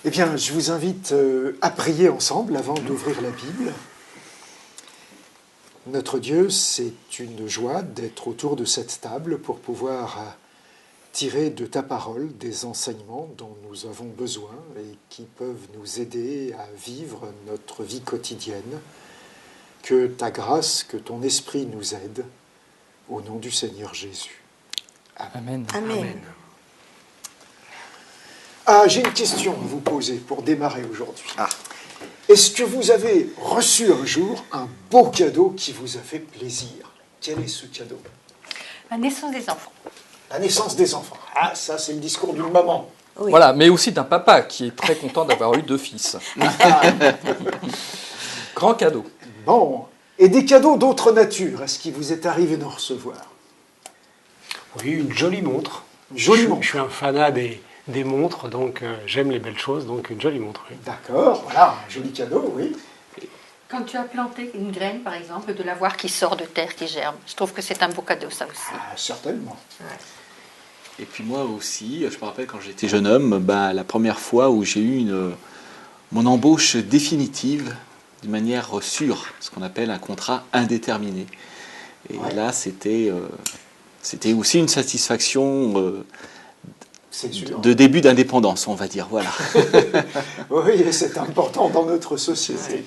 Eh bien, je vous invite à prier ensemble avant d'ouvrir la Bible. Notre Dieu, c'est une joie d'être autour de cette table pour pouvoir tirer de ta parole des enseignements dont nous avons besoin et qui peuvent nous aider à vivre notre vie quotidienne. Que ta grâce, que ton esprit nous aide, au nom du Seigneur Jésus. Amen. Amen. Amen. Ah, j'ai une question à vous poser pour démarrer aujourd'hui. Est-ce que vous avez reçu un jour un beau cadeau qui vous a fait plaisir? Quel est ce cadeau? La naissance des enfants. La naissance des enfants. Ah, ça, c'est le discours d'une maman. Oui. Voilà, mais aussi d'un papa qui est très content d'avoir eu 2 fils. Grand cadeau. Bon. Et des cadeaux d'autre nature, est-ce qu'il vous est arrivé d'en recevoir? Oui, une jolie montre. Jolie montre. Je suis un fanat des montres, donc j'aime les belles choses, donc une jolie montre. Oui. D'accord, voilà, un joli cadeau, oui. Quand tu as planté une graine, par exemple, de la voir qui sort de terre, qui germe. Je trouve que c'est un beau cadeau, ça aussi. Ah, certainement. Et puis moi aussi, je me rappelle quand j'étais jeune homme, la première fois où j'ai eu mon embauche définitive de manière sûre, ce qu'on appelle un contrat indéterminé. Et là, c'était aussi une satisfaction C'est sûr. de début d'indépendance, on va dire. Voilà. Oui, c'est important dans notre société.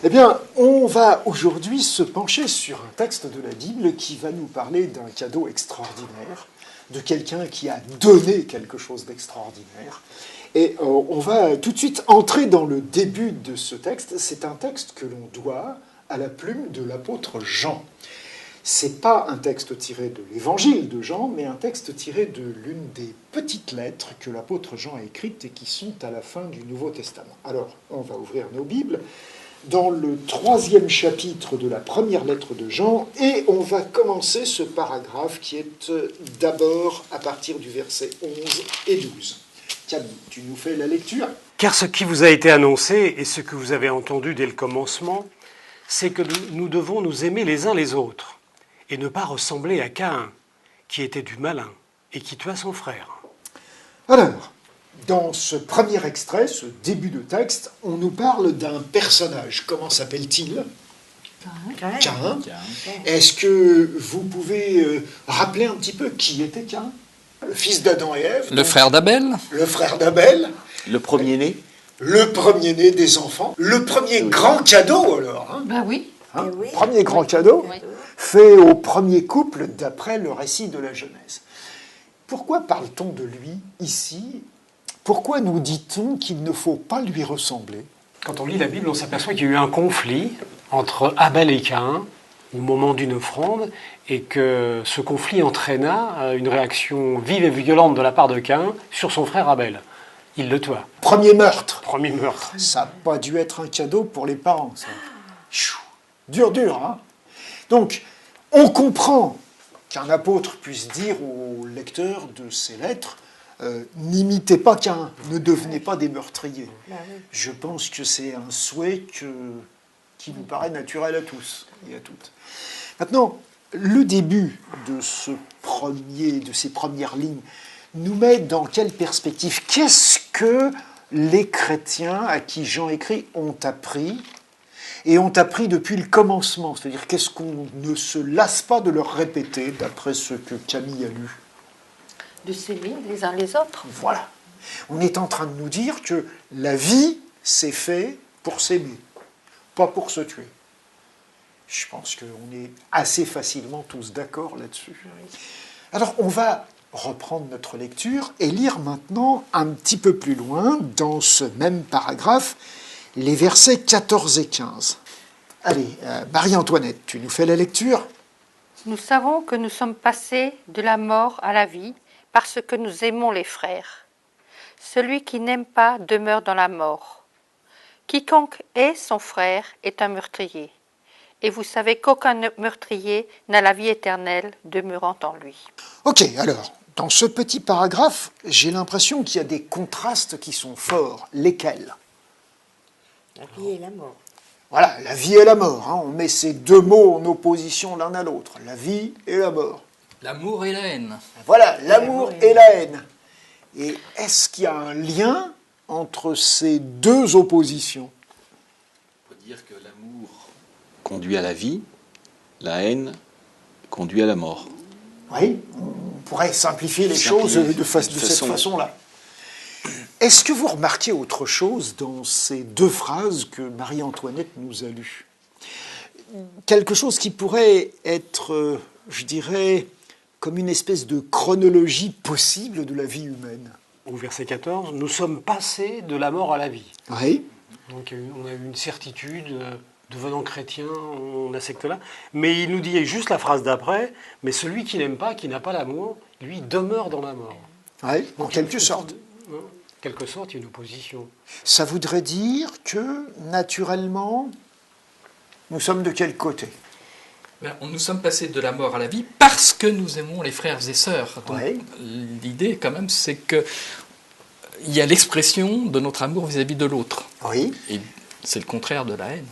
Eh bien, on va aujourd'hui se pencher sur un texte de la Bible qui va nous parler d'un cadeau extraordinaire, de quelqu'un qui a donné quelque chose d'extraordinaire. Et on va tout de suite entrer dans le début de ce texte. C'est un texte que l'on doit à la plume de l'apôtre Jean. C'est pas un texte tiré de l'évangile de Jean, mais un texte tiré de l'une des petites lettres que l'apôtre Jean a écrites et qui sont à la fin du Nouveau Testament. Alors, on va ouvrir nos Bibles dans le 3e chapitre de la première lettre de Jean, et on va commencer ce paragraphe qui est d'abord à partir du verset 11 et 12. Camille, tu nous fais la lecture? Car ce qui vous a été annoncé et ce que vous avez entendu dès le commencement, c'est que nous devons nous aimer les uns les autres et ne pas ressembler à Caïn, qui était du malin et qui tua son frère. Alors, dans ce premier extrait, ce début de texte, on nous parle d'un personnage. Comment s'appelle-t-il? Caïn. Est-ce que vous pouvez rappeler un petit peu qui était Caïn? Le fils d'Adam et Ève. Le frère d'Abel. Le frère d'Abel. Le premier-né. Le premier-né des enfants. Le premier grand cadeau, alors. Hein, Ben oui. hein, Eh oui. Premier grand cadeau Oui. fait au premier couple d'après le récit de la Genèse. Pourquoi parle-t-on de lui ici? Pourquoi nous dit-on qu'il ne faut pas lui ressembler? Quand on lit la Bible, on s'aperçoit qu'il y a eu un conflit entre Abel et Caïn au moment d'une offrande et que ce conflit entraîna une réaction vive et violente de la part de Caïn sur son frère Abel. Il le tua. Premier meurtre. Premier meurtre. Ça n'a pas dû être un cadeau pour les parents, ça. Chou. Dur, hein? Donc, on comprend qu'un apôtre puisse dire aux lecteurs de ses lettres n'imitez pas Caïn, ne devenez pas des meurtriers. Je pense que c'est un souhait qui nous paraît naturel à tous et à toutes. Maintenant, le début de ces premières lignes nous met dans quelle perspective? Qu'est-ce que les chrétiens à qui Jean écrit ont appris? Et ont appris depuis le commencement. C'est-à-dire, qu'est-ce qu'on ne se lasse pas de leur répéter, d'après ce que Camille a lu? De s'aimer les uns les autres. Voilà. On est en train de nous dire que la vie, c'est fait pour s'aimer, pas pour se tuer. Je pense qu'on est assez facilement tous d'accord là-dessus. Alors, on va reprendre notre lecture et lire maintenant un petit peu plus loin, dans ce même paragraphe, les versets 14 et 15. Allez, Marie-Antoinette, tu nous fais la lecture? Nous savons que nous sommes passés de la mort à la vie parce que nous aimons les frères. Celui qui n'aime pas demeure dans la mort. Quiconque est son frère est un meurtrier. Et vous savez qu'aucun meurtrier n'a la vie éternelle demeurant en lui. Ok, alors, dans ce petit paragraphe, j'ai l'impression qu'il y a des contrastes qui sont forts. Lesquels? La vie et la mort. Voilà, la vie et la mort. Hein. On met ces deux mots en opposition l'un à l'autre. La vie et la mort. L'amour et la haine. Voilà, l'amour et la haine. Et est-ce qu'il y a un lien entre ces deux oppositions? On peut dire que l'amour conduit à la vie, la haine conduit à la mort. Oui, on pourrait simplifier les choses de cette façon-là. Est-ce que vous remarquez autre chose dans ces deux phrases que Marie-Antoinette nous a lues? Quelque chose qui pourrait être, je dirais, comme une espèce de chronologie possible de la vie humaine. Au verset 14, nous sommes passés de la mort à la vie. Oui. Donc on a eu une certitude, devenant chrétien, on a ce secte-là. Mais il nous dit juste la phrase d'après, mais celui qui n'aime pas, qui n'a pas l'amour, lui demeure dans la mort. Oui, en quelque sorte. En quelque sorte, il y a une opposition. Ça voudrait dire que, naturellement, nous sommes de quel côté? Nous sommes passés de la mort à la vie parce que nous aimons les frères et sœurs. Donc, Ouais. l'idée, quand même, c'est que il y a l'expression de notre amour vis-à-vis de l'autre. Oui. Et c'est le contraire de la haine.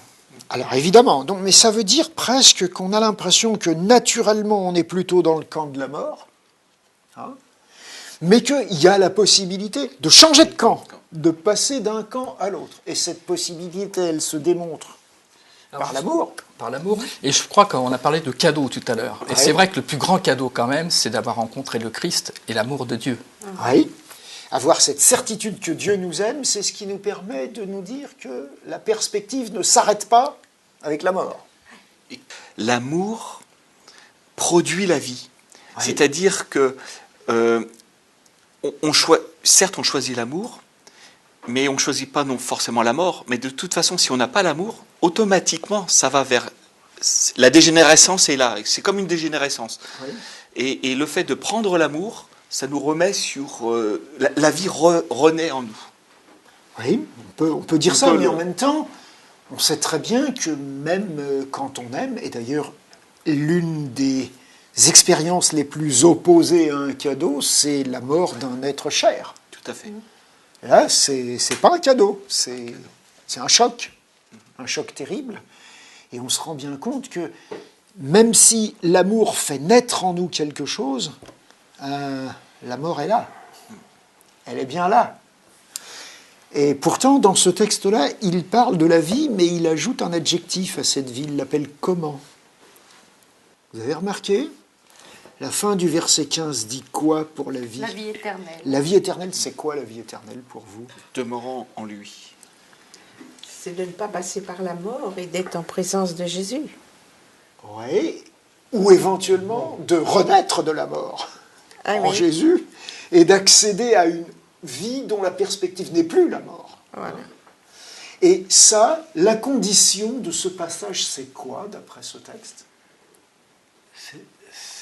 Alors évidemment, donc, mais ça veut dire presque qu'on a l'impression que naturellement on est plutôt dans le camp de la mort, hein, mais qu'il y a la possibilité de changer de camp, de passer d'un camp à l'autre. Et cette possibilité, elle se démontre par l'amour. Par l'amour. Et je crois qu'on a parlé de cadeau tout à l'heure. Et Ouais. c'est vrai que le plus grand cadeau, quand même, c'est d'avoir rencontré le Christ et l'amour de Dieu. Oui. Avoir cette certitude que Dieu nous aime, c'est ce qui nous permet de nous dire que la perspective ne s'arrête pas avec la mort. L'amour produit la vie. Oui. C'est-à-dire que certes, on choisit l'amour, mais on ne choisit pas non forcément la mort. Mais de toute façon, si on n'a pas l'amour, automatiquement, ça va vers... La dégénérescence est là. C'est comme une dégénérescence. Oui. Et le fait de prendre l'amour, ça nous remet sur... la vie renaît en nous. Oui, on peut dire On ça, peut mais le- en même temps, on sait très bien que même quand on aime, et d'ailleurs l'une des expériences les plus opposées à un cadeau, c'est la mort d'un être cher. Tout à fait. Et là, c'est pas un cadeau, c'est un choc terrible. Et on se rend bien compte que même si l'amour fait naître en nous quelque chose, la mort est là. Elle est bien là. Et pourtant, dans ce texte-là, il parle de la vie, mais il ajoute un adjectif à cette vie. Il l'appelle comment? Vous avez remarqué? La fin du verset 15 dit quoi pour la vie? La vie éternelle. La vie éternelle, c'est quoi la vie éternelle pour vous? Demeurant en lui. C'est de ne pas passer par la mort et d'être en présence de Jésus. Oui. Ou éventuellement de renaître de la mort Ah en oui. Jésus et d'accéder à une vie dont la perspective n'est plus la mort. Voilà. Et ça, la condition de ce passage, c'est quoi, d'après ce texte?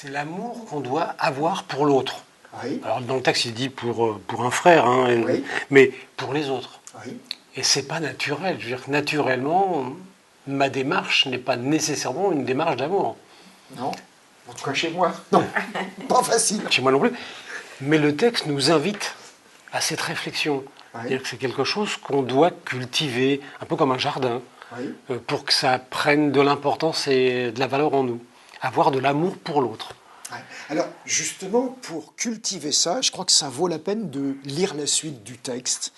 C'est l'amour qu'on doit avoir pour l'autre. Oui, Alors dans le texte, il dit pour un frère, hein, Oui. mais pour les autres. oui. Et c'est pas naturel. Je veux dire que naturellement, ma démarche n'est pas nécessairement une démarche d'amour. Non. En tout cas, chez moi, non. Pas facile. Chez moi non plus. Mais le texte nous invite à cette réflexion. Oui. C'est-à-dire que c'est quelque chose qu'on doit cultiver, un peu comme un jardin, Oui. pour que ça prenne de l'importance et de la valeur en nous. Avoir de l'amour pour l'autre. Ouais. Alors, justement, pour cultiver ça, je crois que ça vaut la peine de lire la suite du texte.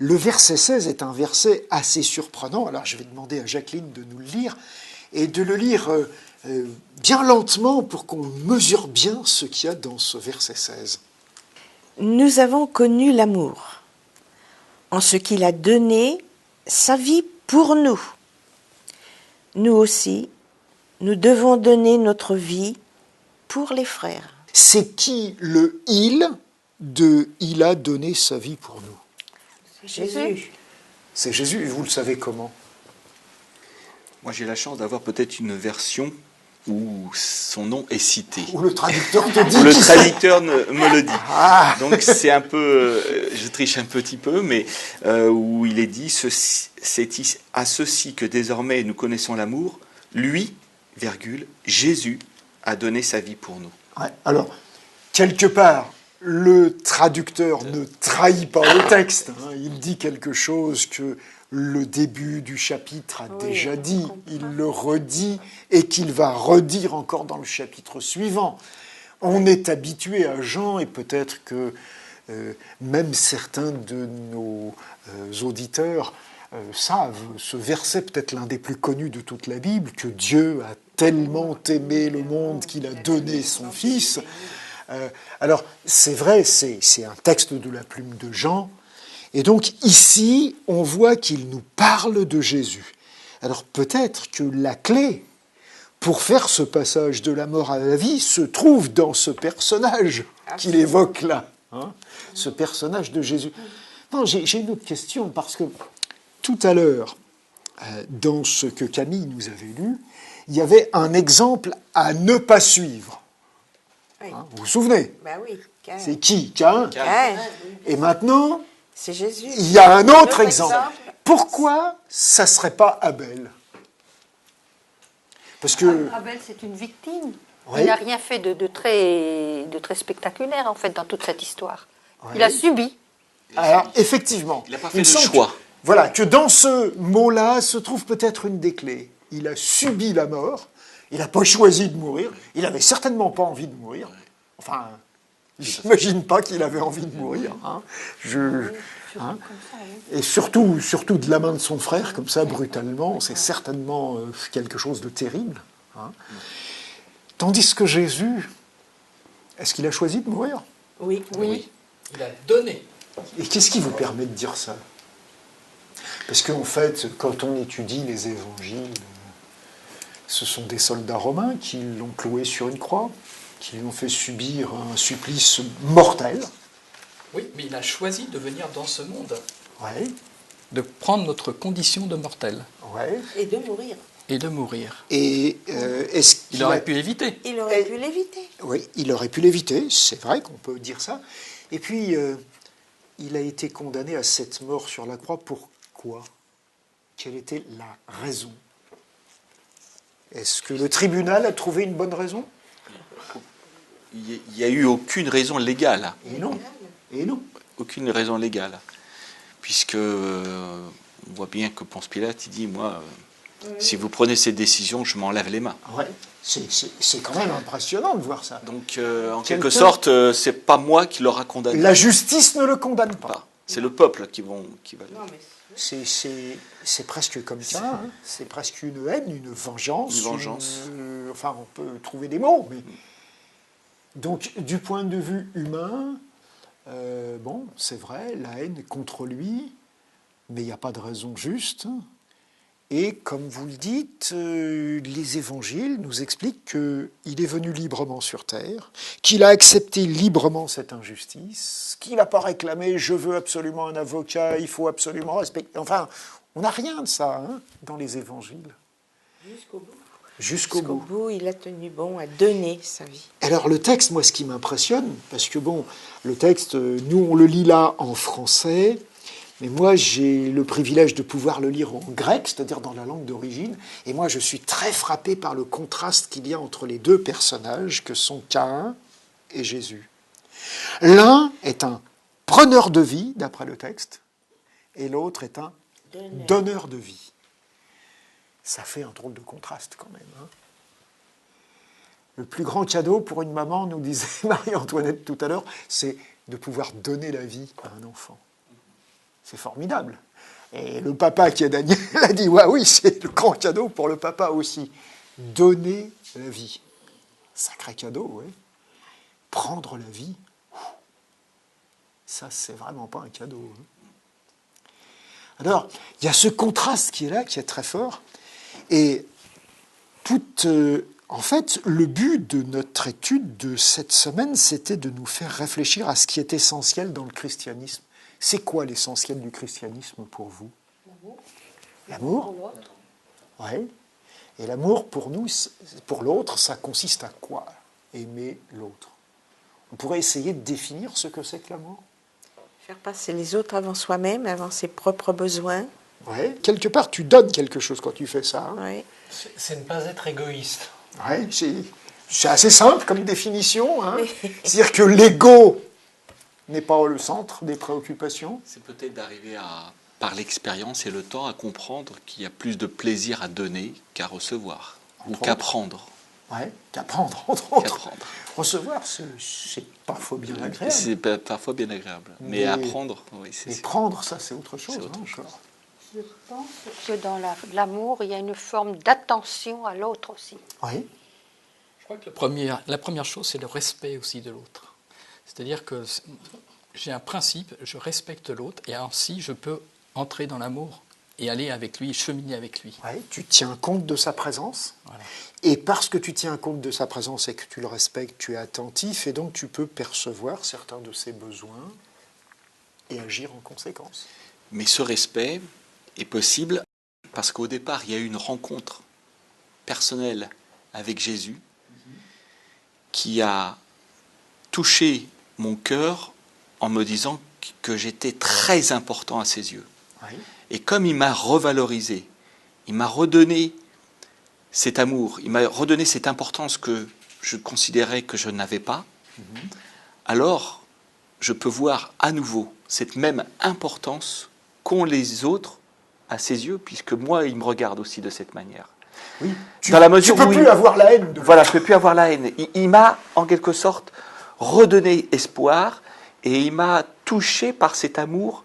Le verset 16 est un verset assez surprenant. Alors, je vais demander à Jacqueline de nous le lire et de le lire bien lentement pour qu'on mesure bien ce qu'il y a dans ce verset 16. Nous avons connu l'amour en ce qu'il a donné sa vie pour nous. Nous aussi, nous devons donner notre vie pour les frères. C'est qui le « il » de « il a donné sa vie pour nous » ? Jésus. C'est Jésus, et vous le savez comment ? Moi, j'ai la chance d'avoir peut-être une version où son nom est cité. Où le traducteur te dit Où le qui c'est. traducteur me le dit. Ah. Donc c'est un peu, je triche un petit peu, mais où il est dit, c'est à ceci que désormais nous connaissons l'amour, lui, virgule, Jésus a donné sa vie pour nous. Ouais, alors, quelque part, le traducteur ne trahit pas le texte. Hein. Il dit quelque chose que le début du chapitre a déjà dit. Il le redit et qu'il va redire encore dans le chapitre suivant. On est habitué à Jean, et peut-être que même certains de nos auditeurs savent ce verset, peut-être l'un des plus connus de toute la Bible, que Dieu a tellement aimé le monde qu'il a donné son Fils. Alors, c'est vrai, c'est un texte de la plume de Jean, et donc ici, on voit qu'il nous parle de Jésus. Alors peut-être que la clé pour faire ce passage de la mort à la vie se trouve dans ce personnage qu'il évoque là, hein, ce personnage de Jésus. Non, j'ai une autre question, parce que tout à l'heure, dans ce que Camille nous avait lu, il y avait un exemple à ne pas suivre. Oui. Hein, vous vous souvenez? Ben oui, Caïn. C'est qui? Caïn. Caïn. Et maintenant, C'est Jésus. il y a un autre Autre exemple. exemple. Pourquoi ça ne serait pas Abel? Parce que... Abel, c'est une victime. Oui. Il n'a rien fait de très spectaculaire, en fait, dans toute cette histoire. Oui. Il a subi. Alors, effectivement. Il n'a pas il fait me de semble choix. Voilà, que dans ce mot-là se trouve peut-être une des clés. Il a subi la mort, il n'a pas choisi de mourir, il n'avait certainement pas envie de mourir. Enfin, j'imagine pas qu'il avait envie de mourir. Hein. Hein. Et surtout de la main de son frère, comme ça, brutalement, c'est certainement quelque chose de terrible. Hein. Tandis que Jésus, est-ce qu'il a choisi de mourir? Oui. Oui. Il a donné. Et qu'est-ce qui vous permet de dire ça? Parce qu'en fait, quand on étudie les évangiles, ce sont des soldats romains qui l'ont cloué sur une croix, qui lui ont fait subir un supplice mortel. Oui, mais il a choisi de venir dans ce monde, Ouais, de prendre notre condition de mortel ouais. Et de mourir. et de mourir. Et est-ce qu'il Il aurait pu éviter. Il aurait pu l'éviter. Oui, il aurait pu l'éviter, c'est vrai qu'on peut dire ça. Et puis, il a été condamné à cette mort sur la croix. Pourquoi? Quelle était la raison? Est-ce que le tribunal a trouvé une bonne raison? Il n'y a eu aucune raison légale. Et non. Et non. Aucune raison légale. Puisque on voit bien que Ponce Pilate, il dit, moi, si vous prenez cette décision, je m'en lave les mains. Ouais. C'est quand même impressionnant de voir ça. Donc, en Quelqu'un- quelque sorte, c'est pas moi qui l'aura condamné. La justice ne le condamne pas. C'est le peuple qui va. Non, mais C'est presque comme ça. Hein. C'est presque une haine, une vengeance. Une vengeance. Enfin, on peut trouver des mots. Mais... Donc, du point de vue humain, bon, c'est vrai, la haine est contre lui, mais il n'y a pas de raison juste. Et comme vous le dites, les évangiles nous expliquent qu'il est venu librement sur terre, qu'il a accepté librement cette injustice, qu'il n'a pas réclamé « je veux absolument un avocat, il faut absolument respecter ». Enfin, on n'a rien de ça hein, dans les évangiles. jusqu'au bout. Jusqu'au Jusqu'au bout. bout, il a tenu bon à donner sa vie. Alors le texte, moi, ce qui m'impressionne, parce que bon, le texte, nous, on le lit là en français, mais moi, j'ai le privilège de pouvoir le lire en grec, c'est-à-dire dans la langue d'origine, et moi, je suis très frappé par le contraste qu'il y a entre les deux personnages, que sont Caïn et Jésus. L'un est un preneur de vie, d'après le texte, et l'autre est un donneur de vie. Ça fait un drôle de contraste quand même. Hein. Le plus grand cadeau pour une maman, nous disait Marie-Antoinette tout à l'heure, c'est de pouvoir donner la vie à un enfant. C'est formidable. Et le papa qui est Daniel a dit, ouais, oui, c'est le grand cadeau pour le papa aussi. Donner la vie. Sacré cadeau, oui. Prendre la vie, ça, c'est vraiment pas un cadeau. Hein. Alors, il y a ce contraste qui est là, qui est très fort. Et en fait, le but de notre étude de cette semaine, c'était de nous faire réfléchir à ce qui est essentiel dans le christianisme. C'est quoi l'essentiel du christianisme pour vous? L'amour. Oui. Et l'amour, pour nous, pour l'autre, ça consiste à quoi? Aimer l'autre. On pourrait essayer de définir ce que c'est que l'amour. Faire passer les autres avant soi-même, avant ses propres besoins. Ouais. Quelque part, tu donnes quelque chose quand tu fais ça. Hein. Oui. C'est ne pas être égoïste. Ouais, c'est assez simple comme définition. Hein. C'est-à-dire que l'ego n'est pas le centre des préoccupations. C'est peut-être d'arriver à, par l'expérience et le temps, à comprendre qu'il y a plus de plaisir à donner qu'à recevoir, ou qu'à prendre. Ouais, qu'apprendre, entre autres. Qu'apprendre. Recevoir, c'est parfois bien agréable. C'est parfois bien agréable. Mais Mais- apprendre, oui, Mais c'est prendre, ça, c'est autre chose. C'est autre hein, chose. encore. Je pense que dans l'amour, il y a une forme d'attention à l'autre aussi. Oui, Je crois que la première chose, c'est le respect aussi de l'autre. C'est-à-dire que j'ai un principe, je respecte l'autre, et ainsi je peux entrer dans l'amour et aller avec lui, cheminer avec lui. oui, tu tiens compte de sa présence. Voilà. Et parce que tu tiens compte de sa présence et que tu le respectes, tu es attentif et donc tu peux percevoir certains de ses besoins et agir en conséquence. Mais ce respect est possible parce qu'au départ, il y a eu une rencontre personnelle avec Jésus qui a touché mon cœur en me disant que j'étais très important à ses yeux. Oui, Et comme il m'a revalorisé, il m'a redonné cet amour, il m'a redonné cette importance que je considérais que je n'avais pas, alors je peux voir à nouveau cette même importance qu'ont les autres à ses yeux, puisque moi, il me regarde aussi de cette manière. oui. Tu Dans la mesure ne peux où plus il- avoir la haine de Voilà, je ne peux plus avoir la haine. Il m'a, en quelque sorte, redonné espoir et il m'a touché par cet amour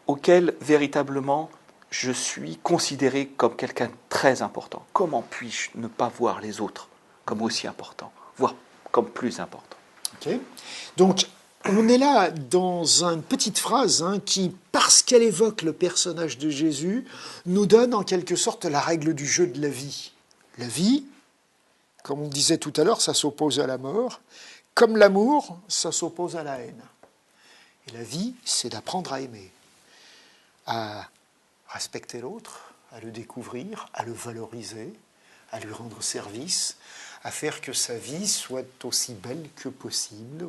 auquel, véritablement, je suis considéré comme quelqu'un de très important. Comment puis-je ne pas voir les autres comme aussi importants, voire comme plus importants? Ok. Donc, on est là dans une petite phrase qui, parce qu'elle évoque le personnage de Jésus, nous donne en quelque sorte la règle du jeu de la vie. La vie, comme on disait tout à l'heure, ça s'oppose à la mort. Comme l'amour, ça s'oppose à la haine. Et la vie, c'est d'apprendre à aimer, à respecter l'autre, à le découvrir, à le valoriser, à lui rendre service, à faire que sa vie soit aussi belle que possible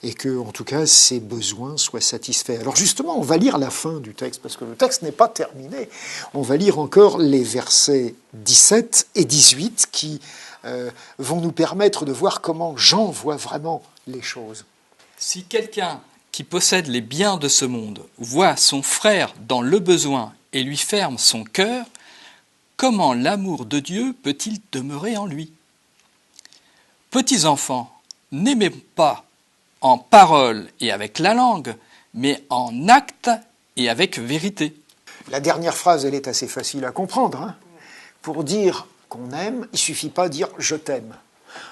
et que, en tout cas, ses besoins soient satisfaits. Alors justement, on va lire la fin du texte, parce que le texte n'est pas terminé. On va lire encore les versets 17 et 18 qui vont nous permettre de voir comment Jean voit vraiment les choses. Si quelqu'un qui possède les biens de ce monde voit son frère dans le besoin et lui ferme son cœur, comment l'amour de Dieu peut-il demeurer en lui? Petits enfants, n'aimez pas en parole et avec la langue, mais en acte et avec vérité. La dernière phrase, elle est assez facile à comprendre. Pour dire qu'on aime, il ne suffit pas de dire « je t'aime ».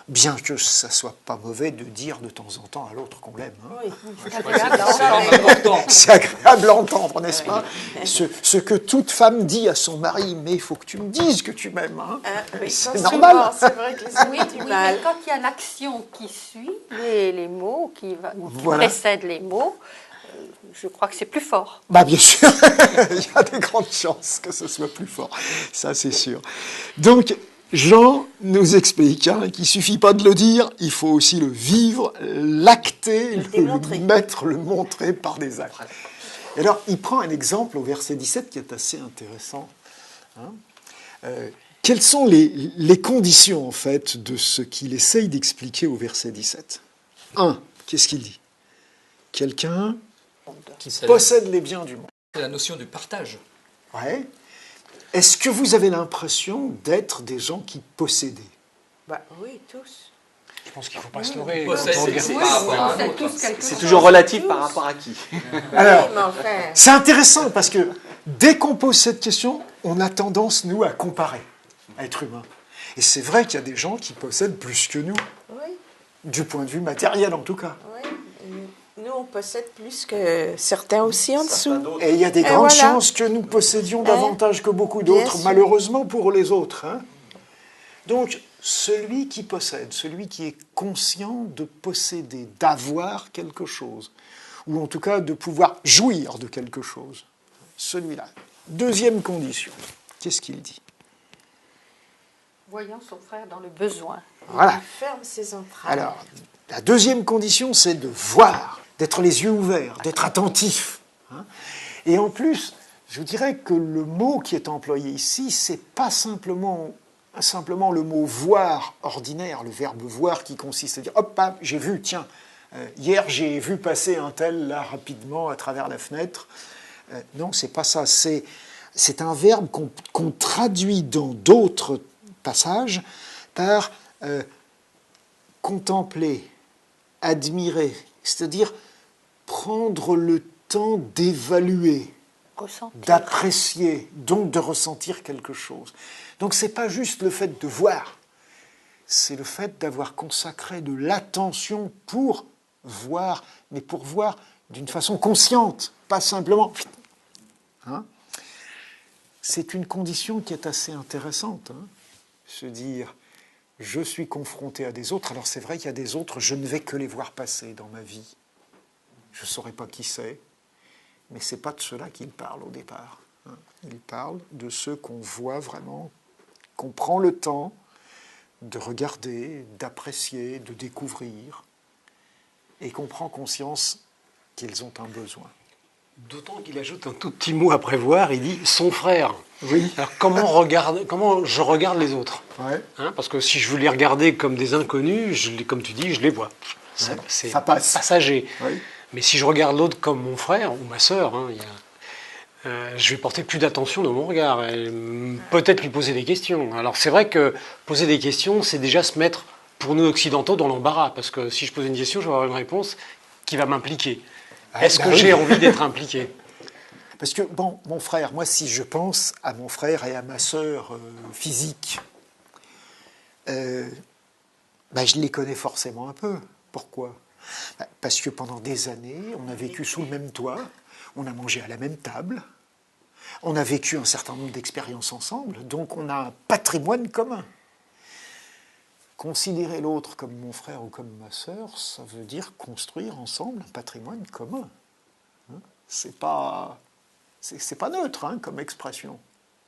Bien que ça ne soit pas mauvais de dire de temps en temps à l'autre qu'on l'aime. Oui. C'est vraiment important. C'est agréable à entendre, n'est-ce pas? Ce que toute femme dit à son mari, mais il faut que tu me dises que tu m'aimes. Oui, C'est souvent, normal. c'est vrai que les hommes Oui, ont du oui, mal. mais quand il y a l'action qui suit les mots, qui Voilà. précède les mots, je crois que c'est plus fort. Bah bien sûr, il y a des grandes chances que ce soit plus fort, ça c'est sûr. Donc Jean nous explique qu'il ne suffit pas de le dire, il faut aussi le vivre, l'acter, le démontrer. mettre, le montrer par des actes. Et alors il prend un exemple au verset 17 qui est assez intéressant. Quelles sont les conditions en fait de ce qu'il essaye d'expliquer au verset 17? 1. Qu'est-ce qu'il dit? Quelqu'un C'est possède les biens du monde. la notion du partage. Ouais. Est-ce que vous avez l'impression d'être des gens qui possédaient? Bah, oui, tous. Je pense qu'il ne faut pas se leurrer. Possède, Quand on regarde- c'est par rapport à un C'est autre. tous quelque C'est chose. toujours relatif par rapport à qui? Alors, Oui, mais enfin, c'est intéressant parce que dès qu'on pose cette question, on a tendance, nous, à comparer à être humain. Et c'est vrai qu'il y a des gens qui possèdent plus que nous, oui, du point de vue matériel en tout cas. oui. Nous, on possède plus que certains aussi en dessous. Et il y a des Et grandes voilà. chances que nous possédions davantage que beaucoup Bien d'autres, sûr. malheureusement pour les autres. Donc, celui qui possède, celui qui est conscient de posséder, d'avoir quelque chose, ou en tout cas de pouvoir jouir de quelque chose, celui-là. Deuxième condition, qu'est-ce qu'il dit? Voyant son frère dans le besoin. Voilà. Il ferme ses entrailles. Alors, la deuxième condition, c'est de voir, d'être les yeux ouverts, d'être attentif. Et en plus, je dirais que le mot qui est employé ici, c'est pas simplement le mot voir ordinaire, le verbe voir qui consiste à dire hop, hop j'ai vu, tiens, hier j'ai vu passer un tel là rapidement à travers la fenêtre. Non, c'est pas ça. C'est un verbe qu'on traduit dans d'autres passages par contempler, admirer, c'est-à-dire prendre le temps d'évaluer, Ressentir. d'apprécier, donc de ressentir quelque chose. Donc ce n'est pas juste le fait de voir, c'est le fait d'avoir consacré de l'attention pour voir, mais pour voir d'une façon consciente, pas simplement... Hein? C'est une condition qui est assez intéressante, hein? Se dire, je suis confronté à des autres, alors c'est vrai qu'il y a des autres, je ne vais que les voir passer dans ma vie. Je ne saurais pas qui c'est, mais ce n'est pas de cela qu'il parle au départ. Hein? Il parle de ceux qu'on voit vraiment, qu'on prend le temps de regarder, d'apprécier, de découvrir, et qu'on prend conscience qu'ils ont un besoin. D'autant qu'il ajoute un tout petit mot à prévoir, il dit « son frère ». Oui. Alors comment je regarde les autres, Ouais. hein? Parce que si je veux les regarder comme des inconnus, comme tu dis, je les vois. Ouais. C'est Ça passe. passager. Oui. Mais si je regarde l'autre comme mon frère ou ma sœur, hein, je vais porter plus d'attention dans mon regard. Peut-être lui poser des questions. Alors c'est vrai que poser des questions, c'est déjà se mettre, pour nous occidentaux, dans l'embarras. Parce que si je pose une question, je vais avoir une réponse qui va m'impliquer. Est-ce que j'ai envie d'être impliqué? Parce que, bon, mon frère, moi, si je pense à mon frère et à ma sœur physique, je les connais forcément un peu. Pourquoi? Parce que pendant des années, on a vécu sous le même toit, on a mangé à la même table, on a vécu un certain nombre d'expériences ensemble, donc on a un patrimoine commun. Considérer l'autre comme mon frère ou comme ma sœur, ça veut dire construire ensemble un patrimoine commun. Hein? C'est pas neutre, hein, comme expression.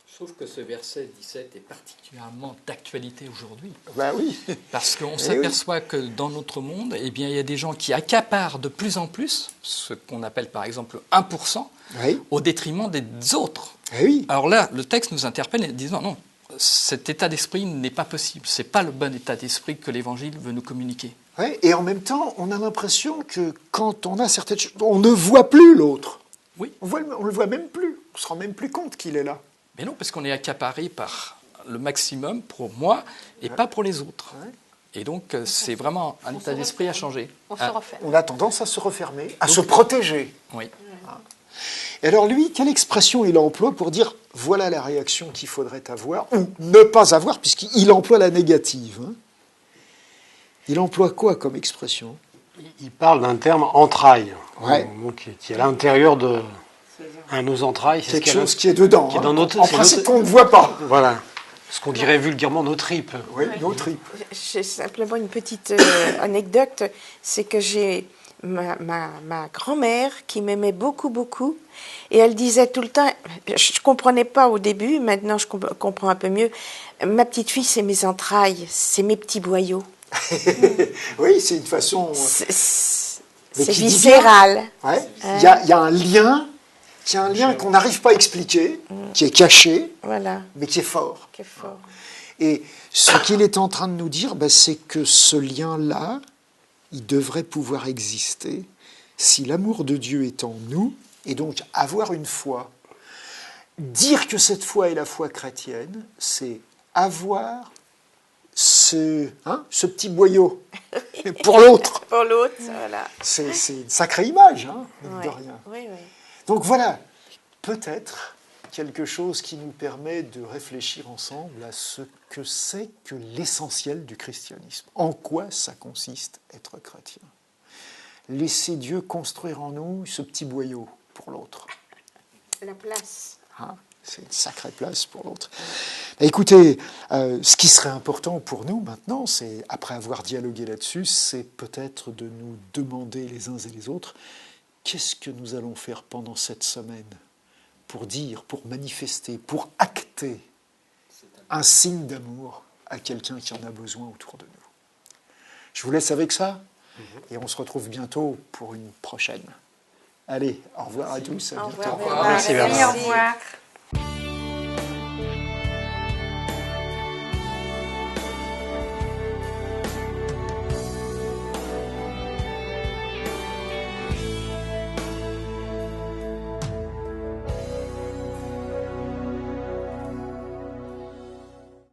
Sauf que ce verset 17 est particulièrement d'actualité aujourd'hui. Ben oui. Parce qu'on s'aperçoit que dans notre monde, eh bien, il y a des gens qui accaparent de plus en plus ce qu'on appelle par exemple 1%, Oui. au détriment des autres. Oui. Alors là, le texte nous interpelle en disant non, cet état d'esprit n'est pas possible. Ce n'est pas le bon état d'esprit que l'Évangile veut nous communiquer. Ouais, et en même temps, on a l'impression que quand on a certaines choses, on ne voit plus l'autre. Oui. On le voit même plus. On se rend même plus compte qu'il est là. Mais non, parce qu'on est accaparé par le maximum pour moi et pas pour les autres. Ouais. Et donc, c'est vraiment un état d'esprit à changer. On se refait. On a tendance à se refermer, à se protéger. Oui. Et alors lui, quelle expression il emploie pour dire voilà la réaction qu'il faudrait avoir ou ne pas avoir, puisqu'il emploie la négative, hein. Il emploie quoi comme expression? Il parle d'un terme entraille, Ouais. qui est à l'intérieur de nos entrailles. C'est Quelque ce qu'il y a chose qui est dedans. qui est Hein. dans notre- En c'est principe, notre- on ne voit pas. Voilà, ce qu'on dirait vulgairement nos tripes. Oui, nos tripes. J'ai simplement une petite anecdote, c'est que j'ai ma grand-mère qui m'aimait beaucoup, beaucoup, et elle disait tout le temps, je ne comprenais pas au début, maintenant je comprends un peu mieux, ma petite fille c'est mes entrailles, c'est mes petits boyaux. Oui, c'est une façon... Mais C'est qui dit viscéral. Ouais. Il y a un lien, qu'on n'arrive pas à expliquer, qui est caché, Voilà, mais qui est fort. quel fort. Et ce qu'il est en train de nous dire, c'est que ce lien-là, il devrait pouvoir exister si l'amour de Dieu est en nous, et donc avoir une foi. Dire que cette foi est la foi chrétienne, c'est avoir ce petit boyau pour l'autre. Pour l'autre, voilà. C'est une sacrée image, hein, mine de Ouais. rien. Oui, oui. Donc voilà, peut-être quelque chose qui nous permet de réfléchir ensemble à ce que c'est que l'essentiel du christianisme. En quoi ça consiste être chrétien? Laisser Dieu construire en nous ce petit boyau pour l'autre. La place. Hein, c'est une sacrée place pour l'autre. Écoutez, ce qui serait important pour nous maintenant, c'est, après avoir dialogué là-dessus, c'est peut-être de nous demander les uns et les autres, qu'est-ce que nous allons faire pendant cette semaine pour dire, pour manifester, pour acter un signe d'amour à quelqu'un qui en a besoin autour de nous. Je vous laisse avec ça, et on se retrouve bientôt pour une prochaine. Allez, au revoir à tous, à bientôt. Au revoir. Merci, Bernard. Au revoir.